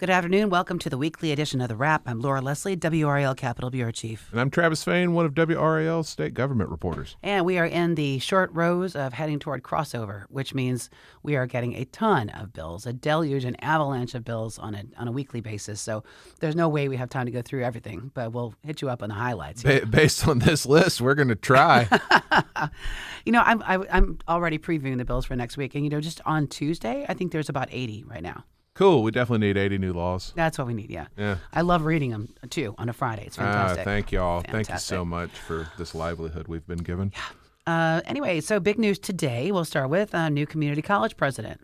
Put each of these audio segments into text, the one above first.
Good afternoon. Welcome to the weekly edition of the Wrap. I'm Laura Leslie, WRAL Capitol Bureau Chief. And I'm Travis Fain, one of WRAL's state government reporters. And we are in the short rows of heading toward crossover, which means we are getting a ton of bills, a deluge, an avalanche of bills on a weekly basis. So there's no way we have time to go through everything, but we'll hit you up on the highlights. Based on this list, we're going to try. I'm already previewing the bills for next week. And, just on Tuesday, I think there's about 80 right now. Cool. We definitely need 80 new laws. That's what we need, yeah. I love reading them, too, on a Friday. It's fantastic. Thank you all. Fantastic. Thank you so much for this livelihood we've been given. Yeah. Anyway, so big news today. We'll start with a new community college president.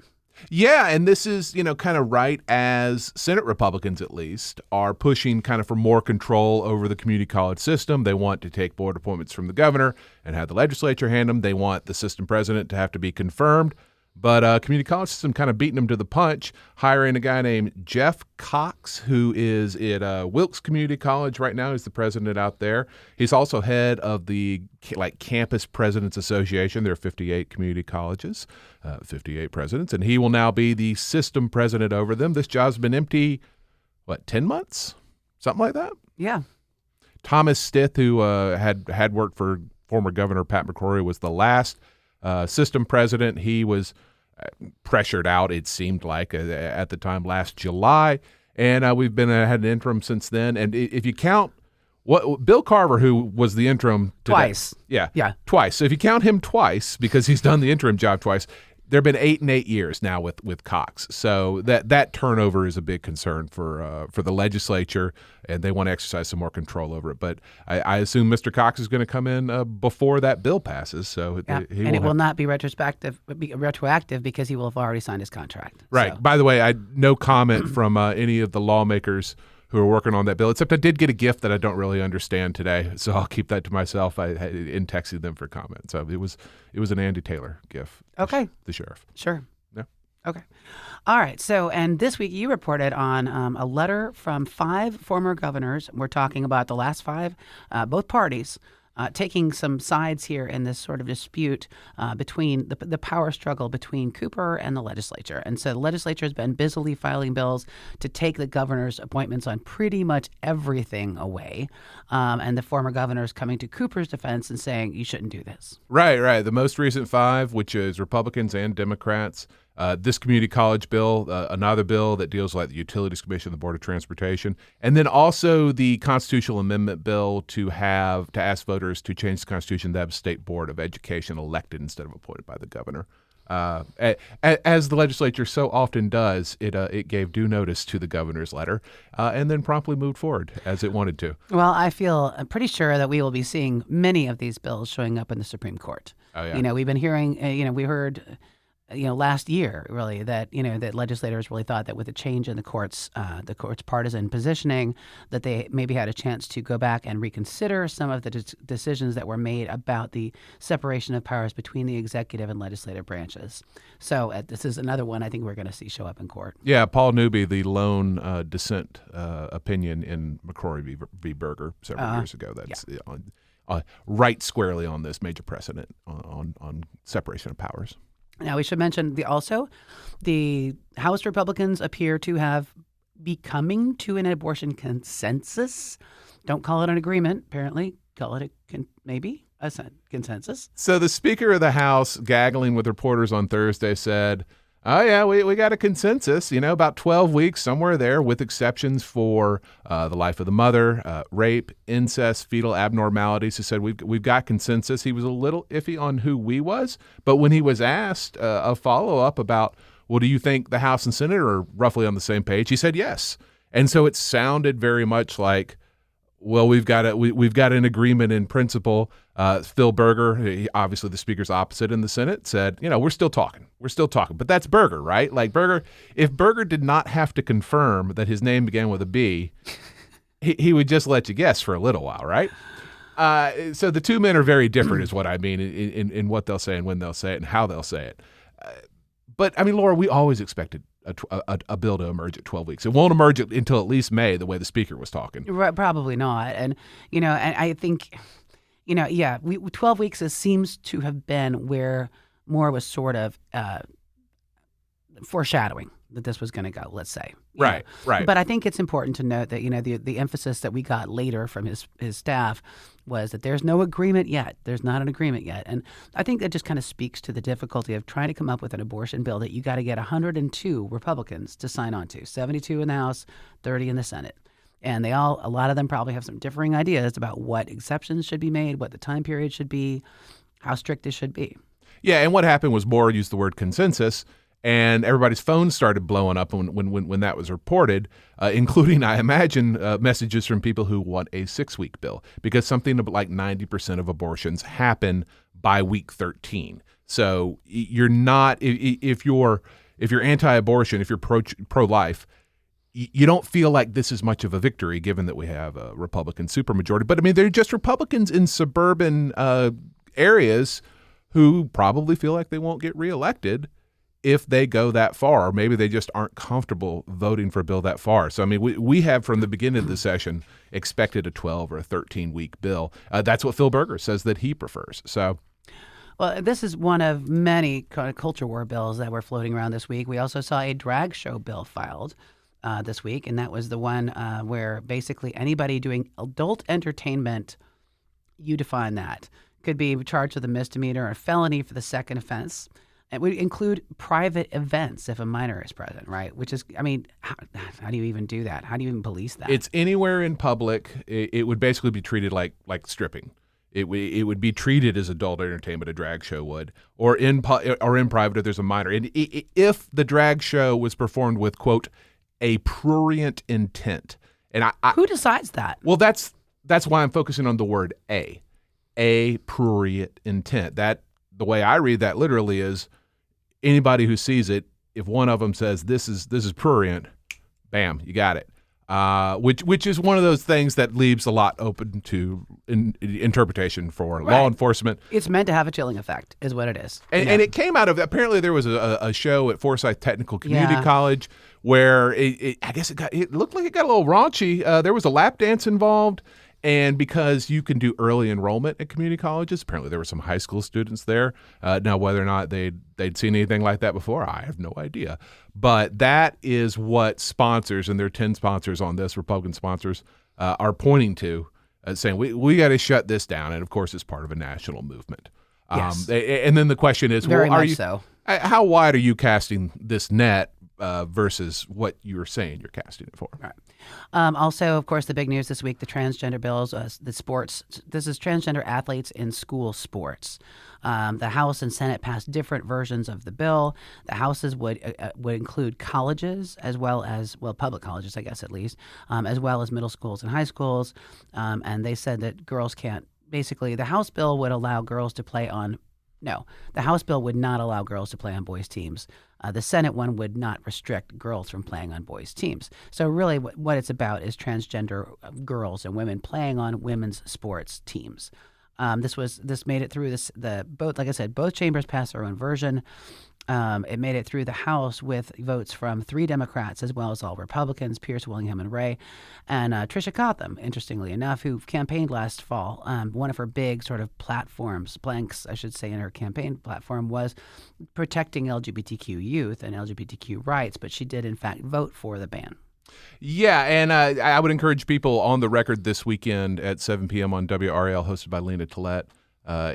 Yeah, and this is, kind of right as Senate Republicans, at least, are pushing kind of for more control over the community college system. They want to take board appointments from the governor and have the legislature hand them. They want the system president to have to be confirmed. But community college system kind of beating them to the punch, hiring a guy named Jeff Cox, who is at Wilkes Community College right now. He's the president out there. He's also head of the Campus Presidents Association. There are 58 community colleges, 58 presidents, and he will now be the system president over them. This job's been empty, 10 months? Something like that? Yeah. Thomas Stith, who had worked for former Governor Pat McCrory, was the last system president. He was pressured out, it seemed like, at the time last July, and we've had an interim since then. And if you count Bill Carver, who was the interim twice, twice. So if you count him twice, because he's done the interim job twice, there have been 8 and 8 years now with Cox. So that turnover is a big concern for the legislature, and they want to exercise some more control over it. But I assume Mr. Cox is going to come in before that bill passes. So it will not be retroactive because he will have already signed his contract. Right. So. By the way, no comment from any of the lawmakers who are working on that bill, except I did get a gift that I don't really understand today, so I'll keep that to myself. I in texted them for comment. So it was an Andy Taylor gift. Okay. The sheriff. Sure. Yeah. Okay. All right. So, and this week you reported on a letter from 5 former governors. We're talking about the last 5, both parties. Taking some sides here in this sort of dispute between the power struggle between Cooper and the legislature. And so the legislature has been busily filing bills to take the governor's appointments on pretty much everything away. And the former governors coming to Cooper's defense and saying, you shouldn't do this. Right. The most recent 5, which is Republicans and Democrats, this community college bill, another bill that deals with the Utilities Commission, the Board of Transportation, and then also the constitutional amendment bill to ask voters to change the Constitution to have a state board of education elected instead of appointed by the governor. As the legislature so often does, it gave due notice to the governor's letter and then promptly moved forward as it wanted to. Well, I feel pretty sure that we will be seeing many of these bills showing up in the Supreme Court. Oh, yeah. We've been hearing, we heard last year, really, that, that legislators really thought that with a change in the court's partisan positioning, that they maybe had a chance to go back and reconsider some of the decisions that were made about the separation of powers between the executive and legislative branches. So this is another one I think we're going to see show up in court. Yeah, Paul Newby, the lone dissent opinion in McCrory v. Berger several years ago. That's right squarely on this major precedent on separation of powers. Now, we should mention the House Republicans appear to have be coming to an abortion consensus. Don't call it an agreement, apparently. Call it maybe a consensus. So the Speaker of the House, gaggling with reporters on Thursday, said, oh, yeah, we got a consensus, about 12 weeks, somewhere there, with exceptions for the life of the mother, rape, incest, fetal abnormalities. He said, we've got consensus. He was a little iffy on who we was, but when he was asked a follow-up about, well, do you think the House and Senate are roughly on the same page? He said yes. And so it sounded very much like, well, we've got an agreement in principle. Phil Berger, obviously the Speaker's opposite in the Senate, said, we're still talking. But that's Berger, right? Like Berger, if Berger did not have to confirm that his name began with a B, he would just let you guess for a little while, right? So the two men are very different, is what I mean, in what they'll say and when they'll say it and how they'll say it. But I mean, Laura, we always expected a bill to emerge at 12 weeks. It won't emerge until at least May, the way the Speaker was talking. Right, probably not. And, and I think, 12 weeks seems to have been where more was sort of foreshadowing that this was going to go, let's say. Right, right. But I think it's important to note that, the emphasis that we got later from his staff was that there's no agreement yet. There's not an agreement yet. And I think that just kind of speaks to the difficulty of trying to come up with an abortion bill that you got to get 102 Republicans to sign on to, 72 in the House, 30 in the Senate. And a lot of them probably have some differing ideas about what exceptions should be made, what the time period should be, how strict this should be. Yeah, and what happened was Moore used the word consensus, and everybody's phones started blowing up when that was reported, including, I imagine, messages from people who want a 6-week bill, because something like 90% of abortions happen by week 13. So you're not, if you're anti-abortion, if you're pro-life, you don't feel like this is much of a victory, given that we have a Republican supermajority. But I mean, they're just Republicans in suburban areas who probably feel like they won't get reelected if they go that far, or maybe they just aren't comfortable voting for a bill that far. So, I mean, we have from the beginning of the session expected a 12 or a 13-week bill. That's what Phil Berger says that he prefers. So, well, this is one of many kind of culture war bills that were floating around this week. We also saw a drag show bill filed this week, and that was the one where basically anybody doing adult entertainment, you define that, could be charged with a misdemeanor or a felony for the second offense. It would include private events if a minor is present, right? Which is, I mean, how do you even do that? How do you even police that? It's anywhere in public. It would basically be treated like stripping. It would be treated as adult entertainment, a drag show would, or in private if there's a minor. And if the drag show was performed with, quote, a prurient intent. And who decides that? Well, that's why I'm focusing on the word a prurient intent. That, the way I read that literally is, anybody who sees it, if one of them says this is prurient, bam, you got it. Which is one of those things that leaves a lot open to interpretation for law enforcement. It's meant to have a chilling effect, is what it is. And it came out of, apparently there was a show at Forsyth Technical Community College where it looked like it got a little raunchy. There was a lap dance involved. And because you can do early enrollment at community colleges, apparently there were some high school students there. Now, whether or not they'd seen anything like that before, I have no idea. But that is what sponsors, and there are 10 sponsors on this, Republican sponsors, are pointing to, saying we got to shut this down. And, of course, it's part of a national movement. Yes. And then the question is, Very much so. How wide are you casting this net versus what you're saying you're casting it for? Right. Also, of course, the big news this week, the transgender bills, the sports. This is transgender athletes in school sports. The House and Senate passed different versions of the bill. The Houses would include colleges as well as, public colleges, I guess, at least, as well as middle schools and high schools. And they said that girls can't, basically, the House bill would allow girls to play on, no, the House bill would not allow girls to play on boys' teams. The Senate one would not restrict girls from playing on boys' teams. So really what it's about is transgender girls and women playing on women's sports teams. This made it through both, like I said, both chambers passed their own version. It made it through the House with votes from 3 Democrats as well as all Republicans, Pierce, Willingham, and Ray. And Tricia Cotham, interestingly enough, who campaigned last fall, one of her big sort of planks, I should say, in her campaign platform was protecting LGBTQ youth and LGBTQ rights, but she did, in fact, vote for the ban. Yeah, and I would encourage people on the record this weekend at 7 p.m. on WRAL, hosted by Lena Tillett,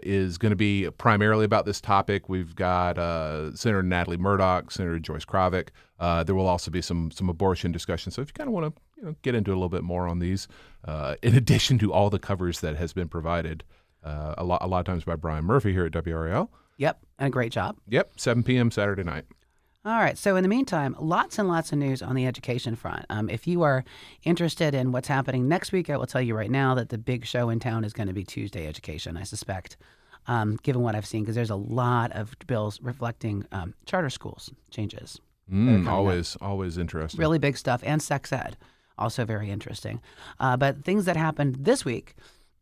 is going to be primarily about this topic. We've got Senator Natalie Murdoch, Senator Joyce Kravick. There will also be some abortion discussion. So if you kind of want to get into a little bit more on these, in addition to all the covers that has been provided a lot of times by Brian Murphy here at WRAL. Yep, and a great job. Yep, 7 p.m. Saturday night. All right. So in the meantime, lots and lots of news on the education front. If you are interested in what's happening next week, I will tell you right now that the big show in town is going to be Tuesday education, I suspect, given what I've seen, because there's a lot of bills reflecting charter schools changes. Always interesting. Really big stuff. And sex ed, also very interesting. But things that happened this week.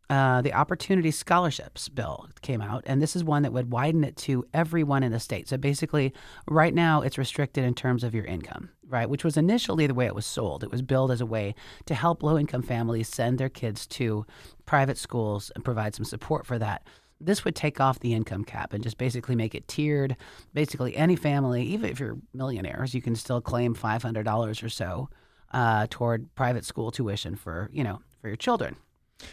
The Opportunity Scholarships bill came out, and this is one that would widen it to everyone in the state. So basically, right now, it's restricted in terms of your income, right? Which was initially the way it was sold. It was billed as a way to help low-income families send their kids to private schools and provide some support for that. this would take off the income cap and just basically make it tiered. Basically, any family, even if you're millionaires, you can still claim $500 or so toward private school tuition for your children.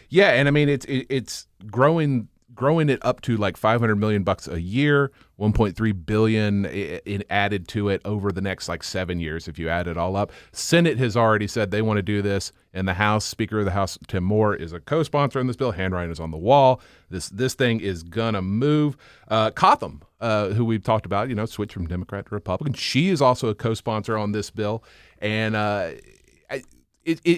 Yeah, and I mean it's growing it up to like $500 million a year, 1.3 billion in added to it over the next like 7 years if you add it all up. Senate has already said they want to do this, and the House Speaker of the House Tim Moore is a co-sponsor on this bill. Handwriting is on the wall. This thing is gonna move. Cotham, who we've talked about, switched from Democrat to Republican. She is also a co-sponsor on this bill, and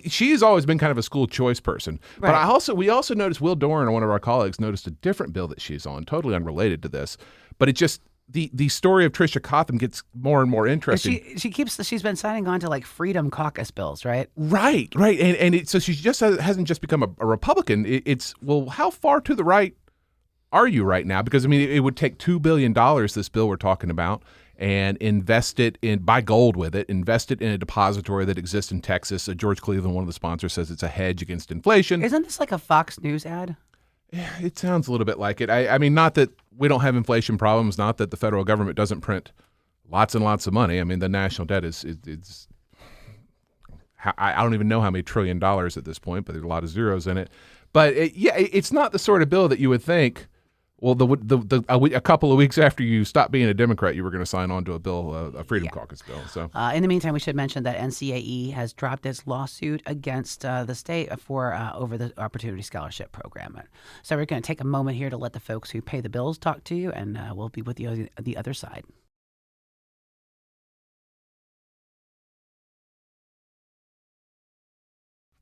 she has always been kind of a school choice person. Right. But we also noticed Will Doran, one of our colleagues, noticed a different bill that she's on, totally unrelated to this. But it just the story of Tricia Cotham gets more and more interesting. She's been signing on to like Freedom Caucus bills, right? Right. And so she just hasn't just become a Republican. It's how far to the right are you right now? Because I mean, it would take $2 billion, this bill we're talking about, and buy gold with it, invest it in a depository that exists in Texas. George Cleveland, one of the sponsors, says it's a hedge against inflation. Isn't this like a Fox News ad? Yeah, it sounds a little bit like it. I mean, not that we don't have inflation problems, not that the federal government doesn't print lots and lots of money. I mean, the national debt is I don't even know how many $1 trillion at this point, but there's a lot of zeros in it. But it's not the sort of bill that you would think, well, a couple of weeks after you stopped being a Democrat, you were going to sign on to a bill, a Freedom Caucus bill. So, in the meantime, we should mention that NCAE has dropped its lawsuit against the state for over the Opportunity Scholarship Program. So we're going to take a moment here to let the folks who pay the bills talk to you, and we'll be with you on the other side.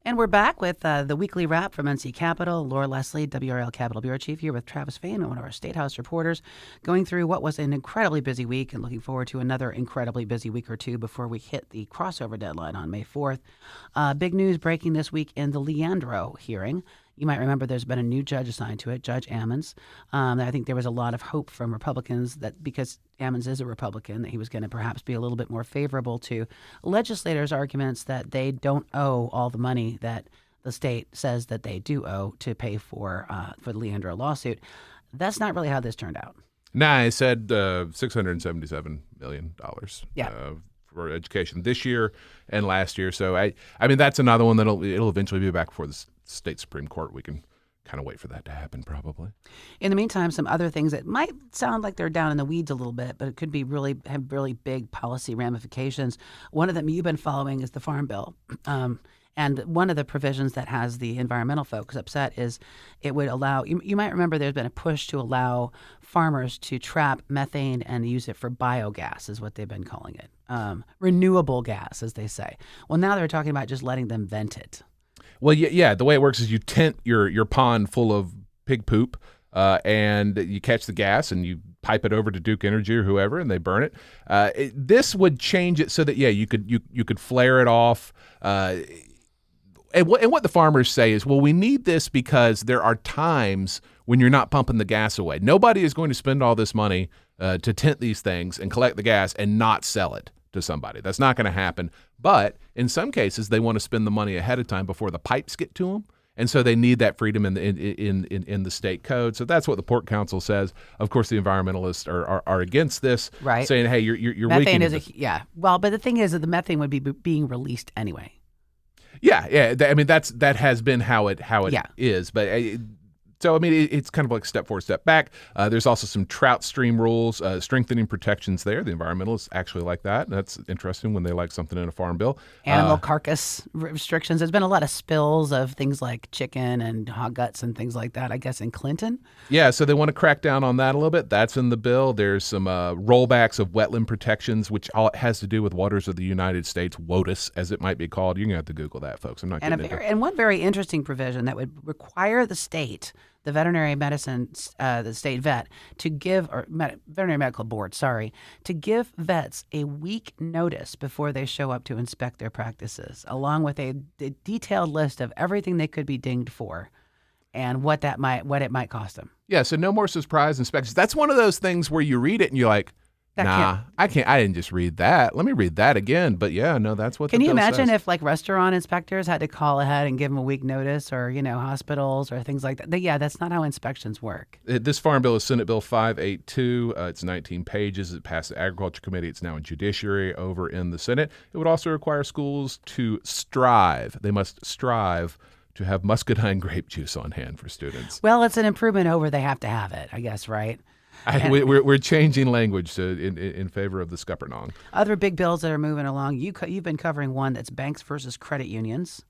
And we're back with the weekly wrap from NCCapitol. Laura Leslie, WRAL Capitol Bureau Chief, here with Travis Fain, one of our State House reporters, going through what was an incredibly busy week and looking forward to another incredibly busy week or two before we hit the crossover deadline on May 4th. Big news breaking this week in the Leandro hearing. You might remember there's been a new judge assigned to it, Judge Ammons. I think there was a lot of hope from Republicans that because Ammons is a Republican, that he was going to perhaps be a little bit more favorable to legislators' arguments that they don't owe all the money that the state says that they do owe to pay for the Leandro lawsuit. That's not really how this turned out. Nah, I said $677 million. Yeah. For education this year and last year. So I mean that's another one it'll eventually be back before the state Supreme Court. We can kind of wait for that to happen probably. In the meantime, some other things that might sound like they're down in the weeds a little bit, but it could be have really big policy ramifications. One of them you've been following is the Farm Bill. And one of the provisions that has the environmental folks upset is it would allow, you might remember there's been a push to allow farmers to trap methane and use it for biogas is what they've been calling it. Renewable gas, as they say. Well, now they're talking about just letting them vent it. Well, yeah. The way it works is you tent your pond full of pig poop, and you catch the gas and you pipe it over to Duke Energy or whoever, and they burn it. This would change it so that you could flare it off. And what the farmers say is, well, we need this because there are times when you're not pumping the gas away. Nobody is going to spend all this money to tent these things and collect the gas and not sell it to somebody. That's not going to happen. But in some cases, they want to spend the money ahead of time before the pipes get to them. And so they need that freedom in the state code. So that's what the Port Council says. Of course, the environmentalists are against this, right? Saying, hey, you're methane weakening is yeah. Well, but the thing is that the methane would be being released anyway. Yeah. I mean, that has been how it is. But so I mean, it's kind of like step forward, step back. There's also some trout stream rules, strengthening protections there. The environmentalists actually like that. And that's interesting when they like something in a farm bill. Animal carcass restrictions. There's been a lot of spills of things like chicken and hog guts and things like that, I guess, in Clinton. Yeah, so they want to crack down on that a little bit. That's in the bill. There's some rollbacks of wetland protections, which all has to do with waters of the United States, WOTUS, as it might be called. You're going to have to Google that, folks. I'm not getting into it. And one very interesting provision that would require the state, the veterinary medicine, the state vet, to give, or veterinary medical board, to give vets a week notice before they show up to inspect their practices, along with a detailed list of everything they could be dinged for and what it might cost them. Yeah, so no more surprise inspections. That's one of those things where you read it and you're like, That can't. Nah, I can't. I didn't just read that. Let me read that again. But yeah, no, that's what Can the you bill imagine says. if like restaurant inspectors had to call ahead and give them a week notice, or hospitals or things like that? Yeah, that's not how inspections work. This farm bill is Senate Bill 582. It's 19 pages. It passed the Agriculture Committee. It's now in Judiciary over in the Senate. It would also require schools to strive. They must strive to have muscadine grape juice on hand for students. Well, it's an improvement over they have to have it, I guess, right? We're changing language in favor of the scuppernong. Other big bills that are moving along. You've been covering one that's banks versus credit unions.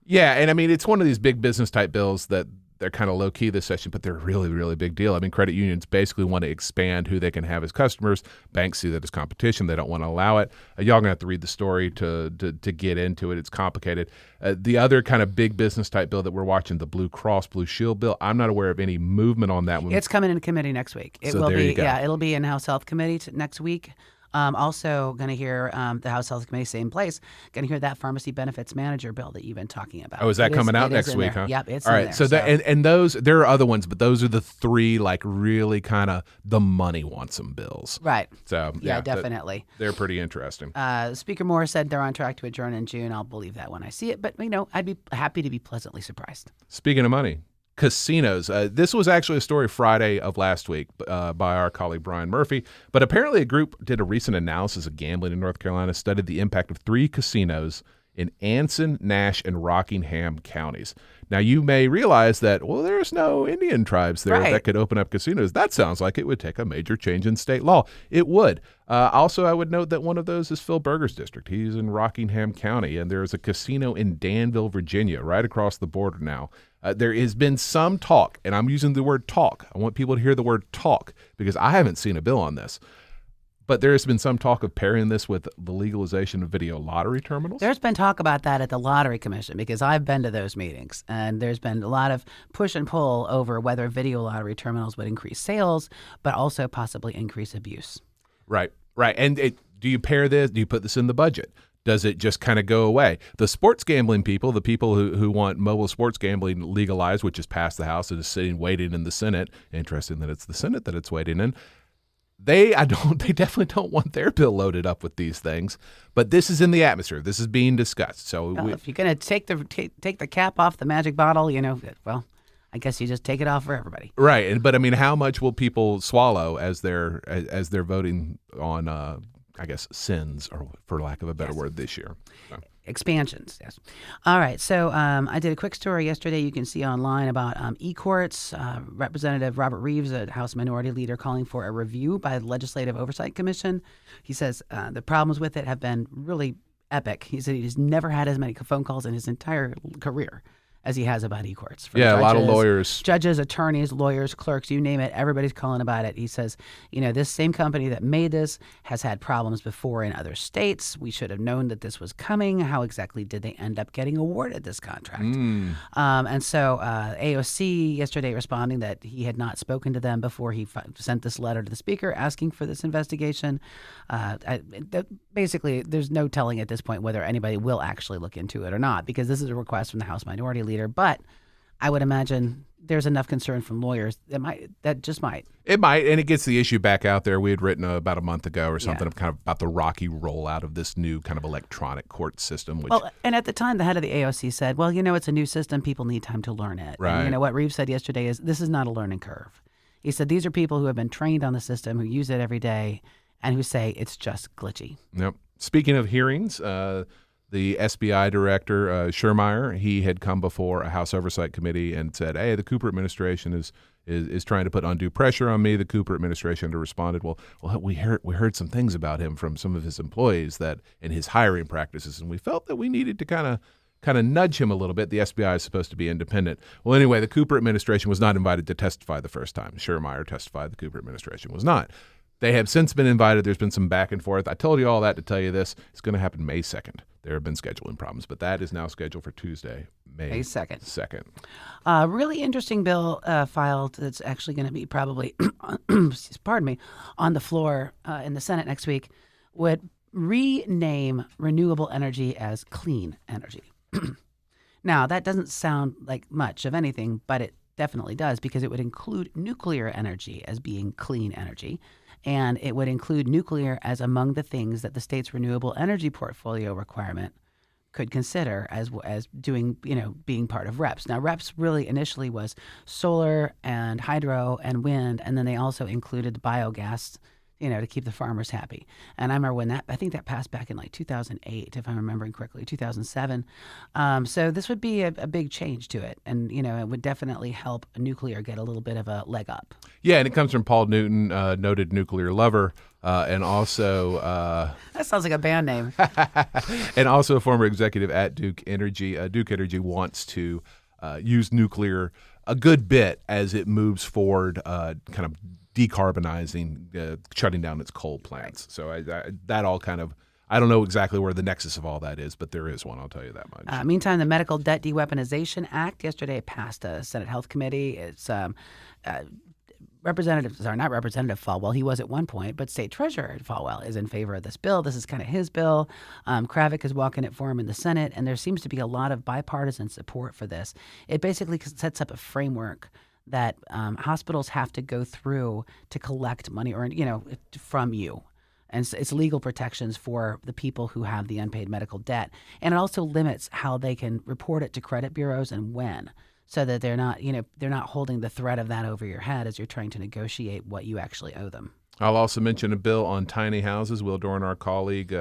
Yeah, and I mean, it's one of these big business type bills that they're kind of low key this session, but they're really, really big deal. I mean, credit unions basically want to expand who they can have as customers. Banks see that as competition. They don't want to allow it. Y'all gonna have to read the story to get into it. It's complicated. The other kind of big business type bill that we're watching, the Blue Cross Blue Shield bill, I'm not aware of any movement on that one. It's coming in committee next week. It So will there be, you go. yeah, it'll be in House Health Committee next week. Also going to hear the House Health Committee, same place, going to hear that pharmacy benefits manager bill that you've been talking about. Oh, is that coming out it is next in week, there. huh? Yep, it's all in right. there. So that and those there are other ones, but those are the three like really kind of the money wants them bills. Right. So Yeah, definitely. they're pretty interesting. Speaker Moore said they're on track to adjourn in June. I'll believe that when I see it, but I'd be happy to be pleasantly surprised. Speaking of money, casinos. This was actually a story Friday of last week by our colleague Brian Murphy. But apparently a group did a recent analysis of gambling in North Carolina, studied the impact of 3 casinos in Anson, Nash, and Rockingham counties. Now, you may realize that, well, there's no Indian tribes there Right. that could open up casinos. That sounds like it would take a major change in state law. It would. Also, I would note that one of those is Phil Berger's district. He's in Rockingham County, and there's a casino in Danville, Virginia, right across the border now. There has been some talk, and I'm using the word talk. I want people to hear the word talk because I haven't seen a bill on this. But there has been some talk of pairing this with the legalization of video lottery terminals. There's been talk about that at the Lottery Commission because I've been to those meetings, and there's been a lot of push and pull over whether video lottery terminals would increase sales, but also possibly increase abuse. Right. And do you pair this? Do you put this in the budget? Does it just kind of go away? The sports gambling people, the people who want mobile sports gambling legalized, which has passed the House and is sitting waiting in the Senate. Interesting that it's the Senate that it's waiting in. They definitely don't want their bill loaded up with these things. But this is in the atmosphere. This is being discussed. So Well, if you're going to take the cap off the magic bottle, well, I guess you just take it off for everybody. right. But I mean, how much will people swallow as they're voting on I guess sins, or for lack of a better word, this year? So. Expansions, yes. All right, so I did a quick story yesterday you can see online about e-courts. Representative Robert Reeves, a House Minority Leader, calling for a review by the Legislative Oversight Commission. He says the problems with it have been really epic. He said he's never had as many phone calls in his entire career as he has about e-courts. From Yeah, a lot of lawyers. Judges, attorneys, lawyers, clerks, you name it, everybody's calling about it. He says, this same company that made this has had problems before in other states. We should have known that this was coming. How exactly did they end up getting awarded this contract? And so AOC yesterday responding that he had not spoken to them before he sent this letter to the Speaker asking for this investigation. Basically, there's no telling at this point whether anybody will actually look into it or not, because this is a request from the House Minority Leader. But I would imagine there's enough concern from lawyers that just might. It might, and it gets the issue back out there. We had written about a month ago or something of kind of about the rocky rollout of this new kind of electronic court system. Well, and at the time, the head of the AOC said, well, it's a new system. People need time to learn it. Right. And what Reeves said yesterday is this is not a learning curve. He said these are people who have been trained on the system, who use it every day, and who say it's just glitchy. Yep. Speaking of hearings, the SBI director, Schermeyer, he had come before a House Oversight Committee and said, hey, the Cooper administration is trying to put undue pressure on me. The Cooper administration responded, well, we heard some things about him from some of his employees that in his hiring practices, and we felt that we needed to kind of nudge him a little bit. The SBI is supposed to be independent. Well, anyway, the Cooper administration was not invited to testify the first time. Schermeyer testified. The Cooper administration was not. They have since been invited. There's been some back and forth. I told you all that to tell you this. It's going to happen May 2nd. There have been scheduling problems, but that is now scheduled for Tuesday, May 2nd. Really interesting bill filed that's actually going to be probably, pardon me, on the floor in the Senate next week, would rename renewable energy as clean energy. Now, that doesn't sound like much of anything, but it definitely does, because it would include nuclear energy as being clean energy. and it would include nuclear as among the things that the state's renewable energy portfolio requirement could consider as doing, being part of REPS. Now, REPS really initially was solar and hydro and wind, and then they also included biogas, to keep the farmers happy. And I remember I think that passed back in like 2008, if I'm remembering correctly, 2007. So this would be a big change to it. And, it would definitely help nuclear get a little bit of a leg up. Yeah, and it comes from Paul Newton, noted nuclear lover, and also that sounds like a band name. and also a former executive at Duke Energy. Duke Energy wants to use nuclear a good bit as it moves forward, kind of decarbonizing, shutting down its coal plants. Right. So that all kind of, I don't know exactly where the nexus of all that is, but there is one, I'll tell you that much. Meantime, the Medical Debt Deweaponization Act yesterday passed a Senate Health Committee. It's not Representative Falwell, he was at one point, but State Treasurer Falwell is in favor of this bill. This is kind of his bill. Kravick is walking it for him in the Senate, and there seems to be a lot of bipartisan support for this. It basically sets up a framework that hospitals have to go through to collect money from you. And it's legal protections for the people who have the unpaid medical debt. And it also limits how they can report it to credit bureaus and when, so that they're not holding the threat of that over your head as you're trying to negotiate what you actually owe them. I'll also mention a bill on tiny houses. Will Doran, our colleague,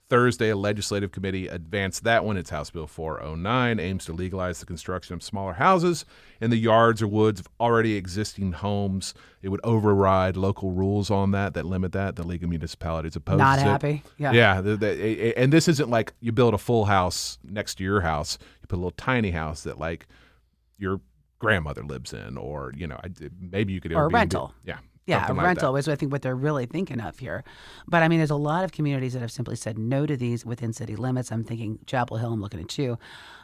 Thursday, a legislative committee advanced that one. It's House Bill 409, aims to legalize the construction of smaller houses in the yards or woods of already existing homes. It would override local rules on that limit that. The League of Municipalities opposes it. Not happy? Yeah. Yeah, and this isn't like you build a full house next to your house. You put a little tiny house that like your grandmother lives in, or maybe you could or a rental. Yeah. Yeah, a like rental that. is, I think, what they're really thinking of here. But, I mean, there's a lot of communities that have simply said no to these within city limits. I'm thinking Chapel Hill, I'm looking at you.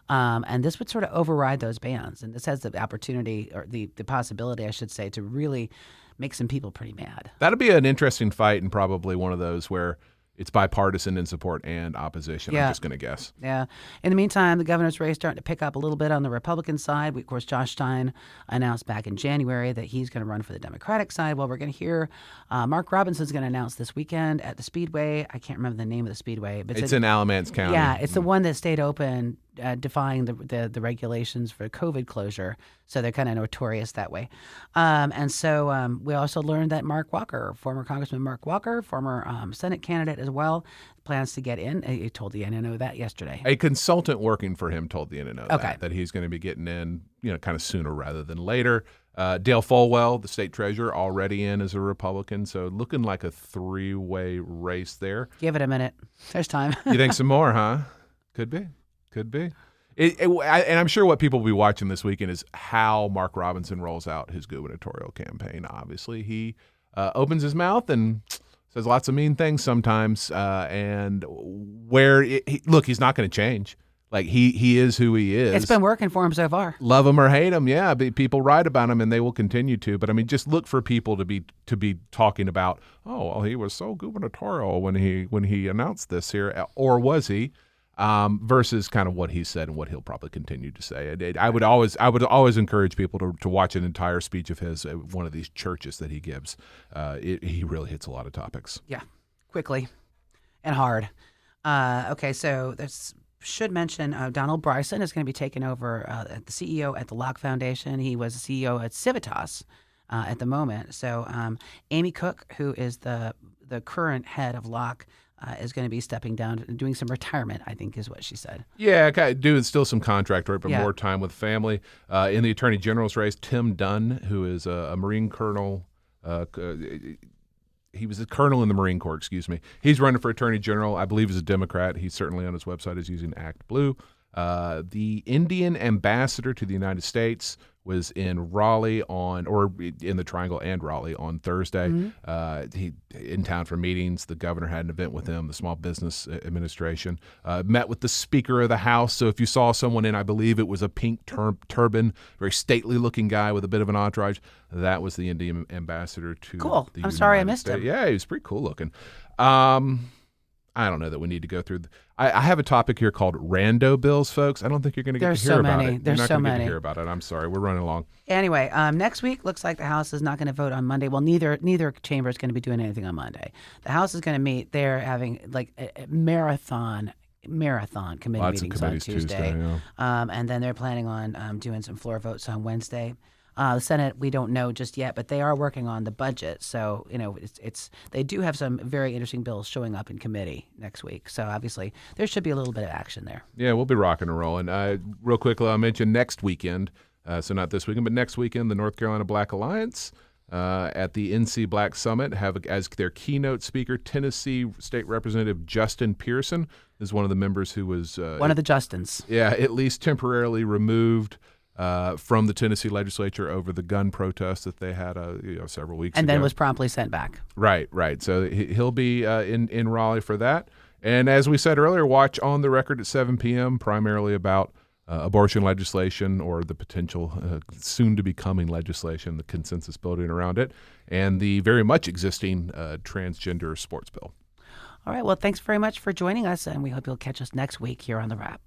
And this would sort of override those bans. And this has the opportunity, or the possibility, I should say, to really make some people pretty mad. That'll be an interesting fight, and probably one of those where it's bipartisan in support and opposition, Yeah. I'm just going to guess. Yeah. In the meantime, the governor's race starting to pick up a little bit on the Republican side. Of course, Josh Stein announced back in January that he's going to run for the Democratic side. Well, we're going to hear Mark Robinson's going to announce this weekend at the Speedway. I can't remember the name of the Speedway. But It's in Alamance County. Yeah, it's the one that stayed open, defying the regulations for COVID closure. So they're kind of notorious that way. And so we also learned that Mark Walker, former Congressman Mark Walker, former Senate candidate as well, plans to get in. He told the NNO that yesterday. A consultant working for him told the NNO Okay. that he's going to be getting in, kind of sooner rather than later. Dale Folwell, the state treasurer, already in as a Republican, so looking like a three-way race there. Give it a minute. There's time. You think some more, huh? Could be. And I'm sure what people will be watching this weekend is how Mark Robinson rolls out his gubernatorial campaign. Obviously, he opens his mouth and says lots of mean things sometimes. And look, he's not going to change. Like he is who he is. It's been working for him so far. Love him or hate him, yeah. People write about him, and they will continue to. But I mean, just look for people to be talking about. Oh, well, he was so gubernatorial when he announced this here, or was he? Versus kind of what he said and what he'll probably continue to say. I would always encourage people to watch an entire speech of his at one of these churches that he gives. He really hits a lot of topics. Yeah, quickly and hard. Okay, so this should mention Donald Bryson is going to be taking over at the CEO at the Locke Foundation. He was the CEO at Civitas at the moment. So Amy Cook, who is the current head of Locke, is going to be stepping down and doing some retirement, I think is what she said. Yeah, doing still some contract work, but Yeah. more time with family. In the Attorney General's race, Tim Dunn, who is a Marine colonel, he was a colonel in the Marine Corps, excuse me. He's running for Attorney General. I believe he's a Democrat. He certainly on his website is using Act Blue. The Indian ambassador to the United States was in Raleigh in the Triangle and Raleigh on Thursday. Mm-hmm. He in town for meetings. The governor had an event with him, the Small Business Administration. Met with the Speaker of the House. So if you saw someone in, I believe it was a pink turban, very stately looking guy with a bit of an entourage, that was the Indian ambassador to Cool. the I'm sorry I United missed States. him. Yeah, he was pretty cool looking. I don't know that we need to go through. I have a topic here called rando bills, folks. I don't think you're going to get to hear about it. There's You're not so going to get to many. hear about it. I'm sorry. We're running along. Anyway, next week looks like the House is not going to vote on Monday. Well, neither chamber is going to be doing anything on Monday. The House is going to meet. They're having like a marathon committee Lots of meetings on committees Tuesday. yeah. And then they're planning on doing some floor votes on Wednesday. The Senate, we don't know just yet, but they are working on the budget. So, they do have some very interesting bills showing up in committee next week. So obviously there should be a little bit of action there. Yeah, we'll be rocking and rolling. Real quickly, I'll mention next weekend, so not this weekend, but next weekend, the North Carolina Black Alliance at the NC Black Summit have as their keynote speaker Tennessee State Representative Justin Pearson, is one of the members who was one of the Justins. Yeah, at least temporarily removed from the Tennessee legislature over the gun protest that they had several weeks ago. And then was promptly sent back. Right. So he'll be in Raleigh for that. And as we said earlier, watch On the Record at 7 p.m., primarily about abortion legislation or the potential soon-to-be-coming legislation, the consensus building around it, and the very much existing transgender sports bill. All right. Well, thanks very much for joining us, and we hope you'll catch us next week here on The Wrap.